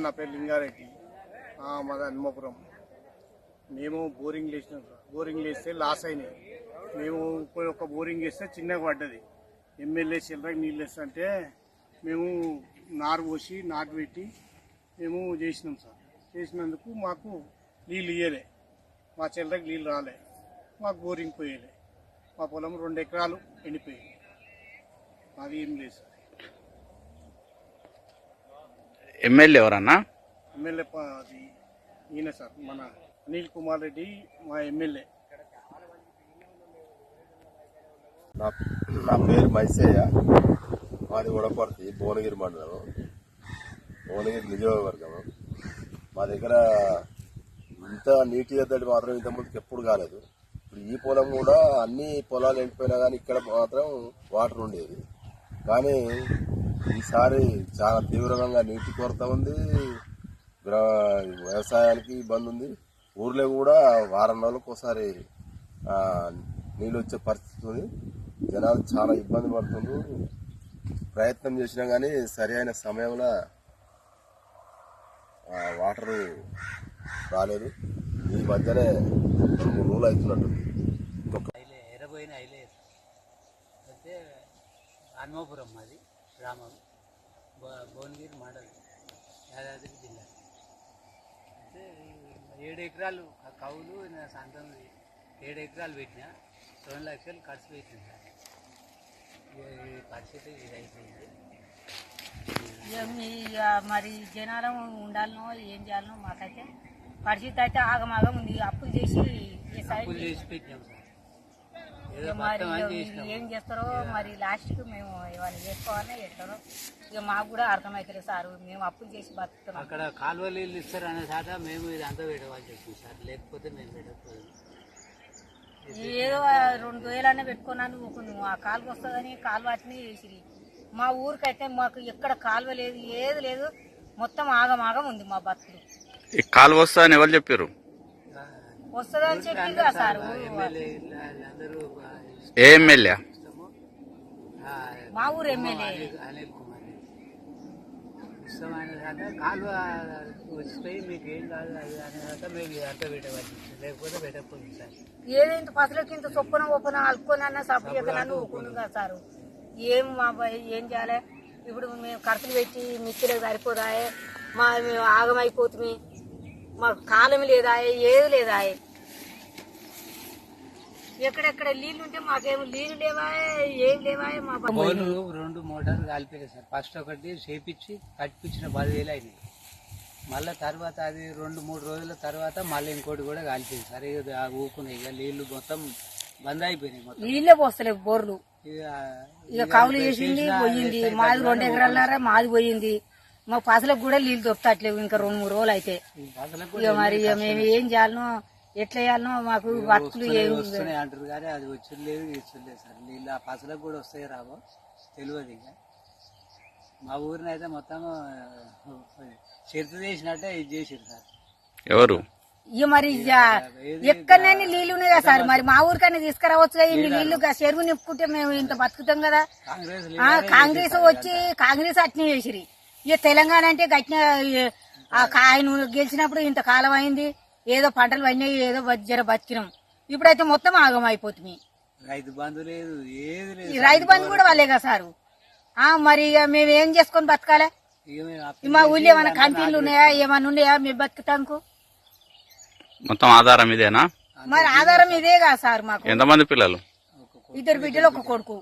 నా పేరు లింగారెడ్డి, మాది హనుమాపురం. మేము బోరింగ్ వేసినాం సార్. బోరింగ్ వేస్తే లాస్ అయినాయి. మేము ఇప్పుడు ఒక బోరింగ్ వేస్తే చిన్నగా పడ్డది. ఎమ్మెల్యే చిల్లరకి నీళ్ళు వేస్తుంటే మేము నారు పోసి నాటు పెట్టి మేము చేసినాం సార్. చేసినందుకు మాకు నీళ్ళు ఇయ్యలే, మా చిల్లరకి నీళ్ళు రాలే, మాకు బోరింగ్ పోయలే. మా పొలం 2 ఎకరాలు ఎండిపోయింది. అది ఏం లేదు సార్. ఎమ్మెల్యే ఎవరన్నా? ఎమ్మెల్యే అది ఈయన సార్, మన అనిల్ కుమార్ రెడ్డి మా ఎమ్మెల్యే. నా పేరు మైసయ్య, మాది ఉడపర్తి, భువనగిరి మండలం, భువనగిరి నియోజకవర్గం. మా దగ్గర ఇంత నీటి ఎద్దడి మాత్రం ఇంత ముందుకు ఎప్పుడు కాలేదు. ఇప్పుడు ఈ పొలం కూడా అన్ని పొలాలు ఎండిపోయినా కానీ ఇక్కడ మాత్రం వాటర్ ఉండేది. కానీ ఈసారి చాలా తీవ్రంగా నీటి కొరత ఉంది, వ్యవసాయానికి ఇబ్బంది ఉంది. ఊర్లో కూడా వారం రోజులకు ఒకసారి నీళ్ళు వచ్చే పరిస్థితి ఉంది. జనాలు చాలా ఇబ్బంది పడుతున్నారు. ప్రయత్నం చేసినా కానీ సరి అయిన సమయంలో వాటరు రాలేదు. ఈ మధ్యనే 2-3 రోజులు అవుతున్నట్టుంది. అయితే హనుమాపురం మాది గ్రామం, భువనగిరి మండలం, యాదాద్రి జిల్లా. అయితే 7 ఎకరాలు కౌలు నా సొంతం 7 ఎకరాలు పెట్టినా 2 లక్షలు ఖర్చు పెట్టింది సార్. ఈ పరిస్థితి ఇది అయిపోయింది. మరి జనాలు ఉండాలనో ఏం చేయాలనో మాకైతే పరిస్థితి అయితే ఆగమాగం ఉంది. అప్పులు చేసి పెట్టినాం సార్. మరి ఏం చేస్తారో మరి లాస్ట్కి మేము ఇవన్నీ చేసుకోవాలని చేస్తారో ఇక మాకు కూడా అర్థమవుతుంది సార్. మేము అప్పులు చేసి బతుకుతున్నాం. అక్కడ కాలువ నీళ్ళు ఇస్తారు అనే సాట మేము ఇది అంతా పెట్టవాల్సి వచ్చింది సార్. లేకపోతే మేము పెట్టకపోదు. ఏదో 2000 అనే పెట్టుకున్నాను. నువ్వు ఆ కాలువ వస్తుందని కాలువ అట్నే చేసిరి. మా ఊరికైతే మాకు ఎక్కడ కాలువ లేదు, ఏది లేదు, మొత్తం ఆగమాగం ఉంది మా బతుకులు. ఈ కాలువ వస్తుందని ఎవరు చెప్పారు? వస్తుందని చెప్పి సార్. ఏ ఎమ్మెల్యే? మా ఊరు ఎమ్మెల్యే అనిల్ కుమార్ ఇష్టమైన సాట కాలువ వచ్చిపోయి మీకు ఏం కాదు అది అనే సాట మేము అంతా పెట్టవాల్సి వచ్చింది. లేకపోతే పెట్టకపోయింది సార్. ఏదైంత పసలకి ఇంత చొప్పున ఒప్పున అలుకొని అన్న సపరేట్గా ఊకుంది కదా సారు. ఏం మా ఏం చేయాలి ఇప్పుడు? మేము ఖర్చులు పెట్టి మిక్కిలకు సరిపోదాయే, మేము ఆగమైపోతుంది. మాకు కాలం లేదా, ఏది లేదా. ఎక్కడెక్కడ నీళ్లు ఉంటే మాకేమో నీళ్లు లేవా, ఏం లేవా. మా 2 మోటార్లు కాలిపోయాయి సార్. ఫస్ట్ ఒకటి చేపించి కట్టిపించిన 10,000 అయినాయి. మళ్ళీ తర్వాత అది 2-3 రోజుల తర్వాత మళ్ళీ ఇంకోటి కూడా కాలిపోయింది సార్. ఊకున్నాయి ఇక నీళ్లు మొత్తం బంద్ అయిపోయినాయి. మొత్తం నీళ్ళే పోస్తలేవు బోర్లు. ఇక కౌలు చేసింది పోయింది. మాది 2 ఎకరాలన్నారా మాది పోయింది. మా పసలకు కూడా నీళ్లు దొరుకుతట్లేవు ఇంకా 2-3 రోజులు అయితే. ఇక మరి మేము ఏం చేయాలనో ఎట్లా చేయాలనో మాకు బతుకులు వస్తున్నాయి అంటారు కానీ అది వచ్చలేదు ఇచ్చలేదు సార్. నీళ్ళు ఆ పసలకు కూడా వస్తాయి రావో తెలియదు. ఇక మా ఊరిని అయితే మొత్తం చరిత్ర చేసినట్టే ఇది చేసారు సార్. ఎవరు? ఇక మరి ఎక్కడైనా నీళ్లు ఉన్నాయి కదా సార్. మరి మా ఊరికైనా తీసుకురావచ్చు కదా. ఇన్ని నీళ్లు చెరువు నింపుకుంటే మేము ఇంత బతుకుతాం కదా. కాంగ్రెస్ వచ్చి కాంగ్రెస్ అట్నే చేసిరి. ఇక తెలంగాణ అంటే గట్టిన ఆయన గెలిచినప్పుడు ఇంత కాలం అయింది, ఏదో పంటలు పడినాయి, ఏదో జర బతికినాం. ఇప్పుడైతే మొత్తం ఆగం అయిపోతుంది. రైతు బంధు లేదు, ఏది లేదు. రైతు బంధు కూడా వాళ్ళే కదా సారు. మరి ఇక మేము ఏం చేసుకొని బతకాలి? మా ఊళ్ళో ఏమైనా కంపెనీలు ఉన్నాయా, ఏమైనా ఉన్నాయా మేము బతుకుతాంకు? మొత్తం ఆధారం ఇదేనా? మరి ఆధారం ఇదే కదా సార్. మాకు ఎంతమంది పిల్లలు? 2 బిడ్డలు 1 కొడుకు.